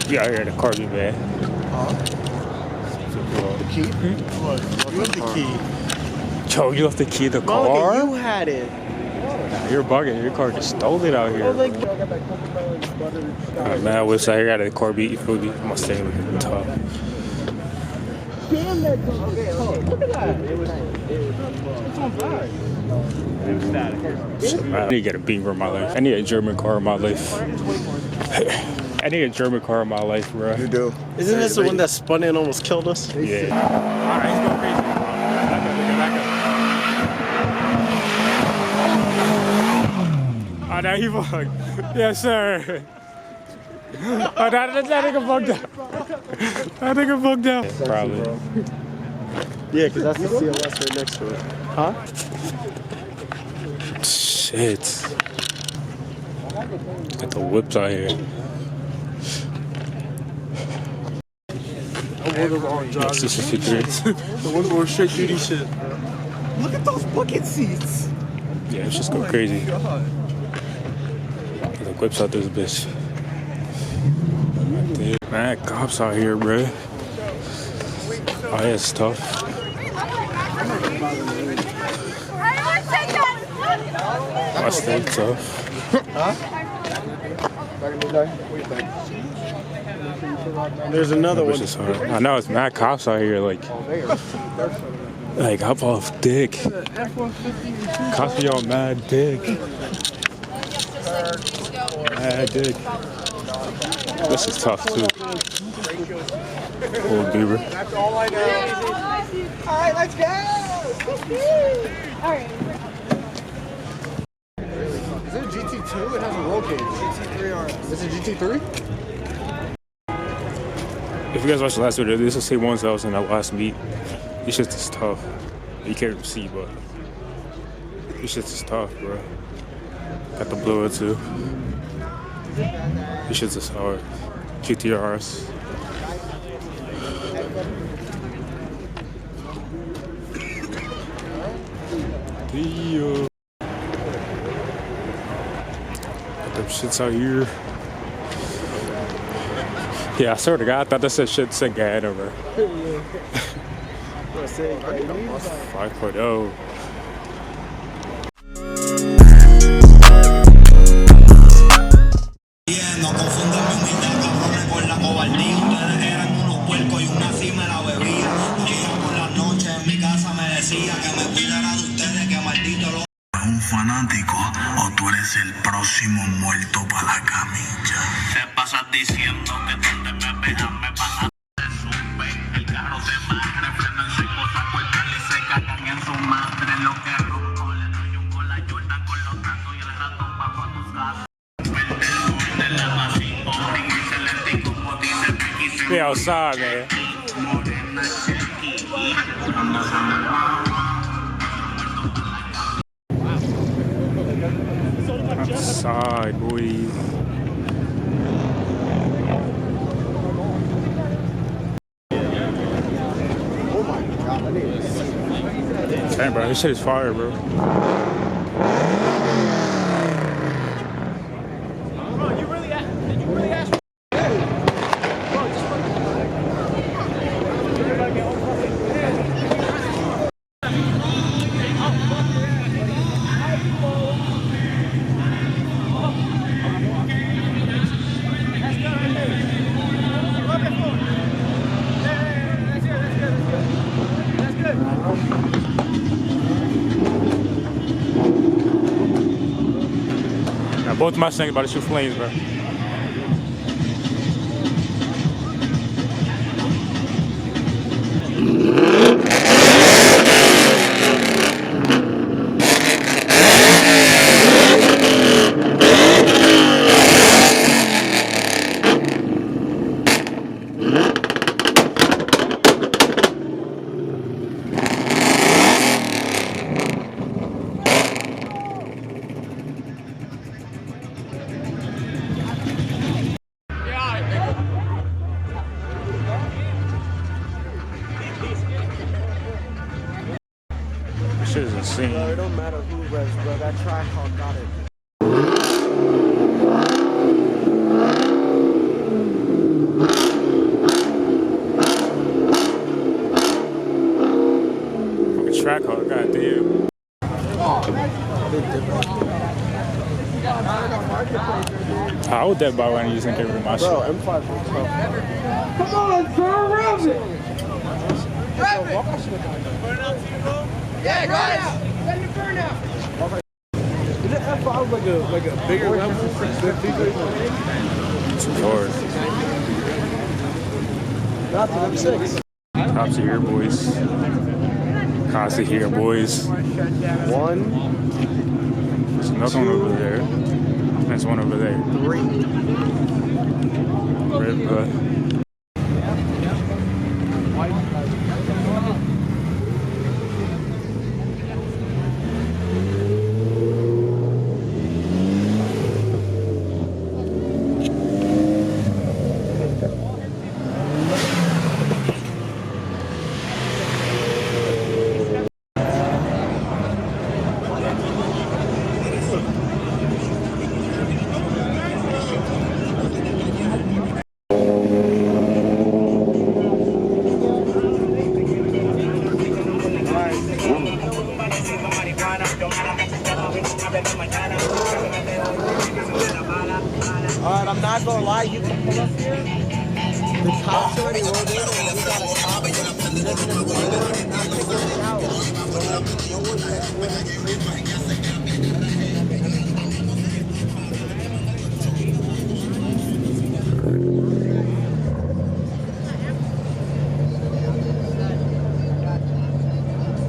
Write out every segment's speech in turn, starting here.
We out here at the car meet, man. The key? What? You left the key. Yo, you left the key in the car? You had it. Nah, you're bugging. Your car just stole it out here. Man, whips out here at the car beat. You feel me? I'm gonna stay looking at the top. Damn, that dog is tough. Look at that. It's on fire. I need to get a Beamer in my life. I need a German car in my life. I need a German car in my life, bro. You do. Isn't this the one that spun in and almost killed us? Yeah. Alright, he's going crazy. Oh, now he fucked. Yes, sir. Oh, that nigga fucked up. That nigga fucked up. Probably. Yeah, because that's the CLS right next to it. Huh? Shit. Got the whips out here. I wonder wrong jobs. The one more straight duty shit. Look at those bucket seats. Yeah, it's just go crazy. The whips out this bitch. Man, cops out here, bro. Oh, yeah, it's tough. That's still tough. Huh? There's another one. I know it's mad cops out here, like hop off dick. Cops be on mad dick. Mad dick. This is tough too. Old Beaver. That's all I know. All right, let's go. All right. Is it a GT2? It has a roll cage. GT3 R. Is it GT3? If you guys watched the last video, this is the same ones that was in that last meet. This shit is tough. You can't see, but this shit is tough, bro. Got the blower too. This shit's just hard. GTRs. Got them shits out here. Yeah, I swear to God, I thought that said shit said Gad over. 5.0. No confundan mi humildad, cabrones, con la cobardía. Ustedes eran unos puercos y una sí me la bebía. Ella por las noches en mi casa me decía que me cuidara de ustedes, que maldito lo... ¿Un fanático o tú eres el próximo muerto para la camilla? Te pasas diciendo que donde me vean me vas a... Se supe, el carro se madre, frenan su cosa, cortan y se cagan en su madre. Lo que rompo, le doy un gol a Jordan con los datos y el ratón bajo a tus casas. Be outside, man. Outside, boy. Oh my God, that is. Damn, bro, this shit is fire, bro. Now, both my things about to shoot flames, bro. Shit is insane. Bro, it don't matter who revs, bro. That tripod got it. How old that bar when you just didn't give it my shit? Bro, M5. Come on, bro, rev it! Rev it! Yeah, go ahead. Let it burn out. Is it F5 like a bigger level for 650? Too hard. Not to M6. Cops are here, boys. Cops are here, boys. One. There's another one over there. There's one over there. Three. Red, Alright, I'm not gonna lie, you can pull up here. The cops already rolled in and we got a cop living in the neighborhood and not taking it out. So no one's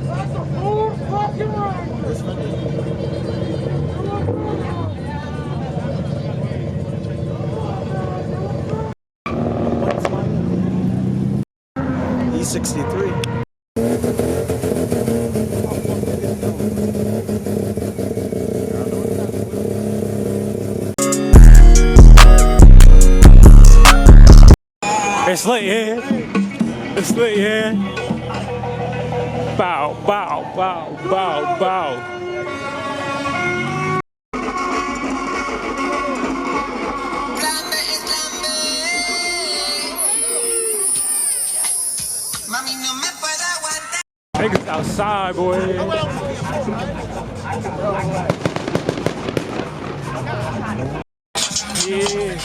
That's a full fucking ride! E63. it's lit, yeah. It's lit, yeah. Bow, bow, bow, bow, bow. Niggas outside, boy. Yeah.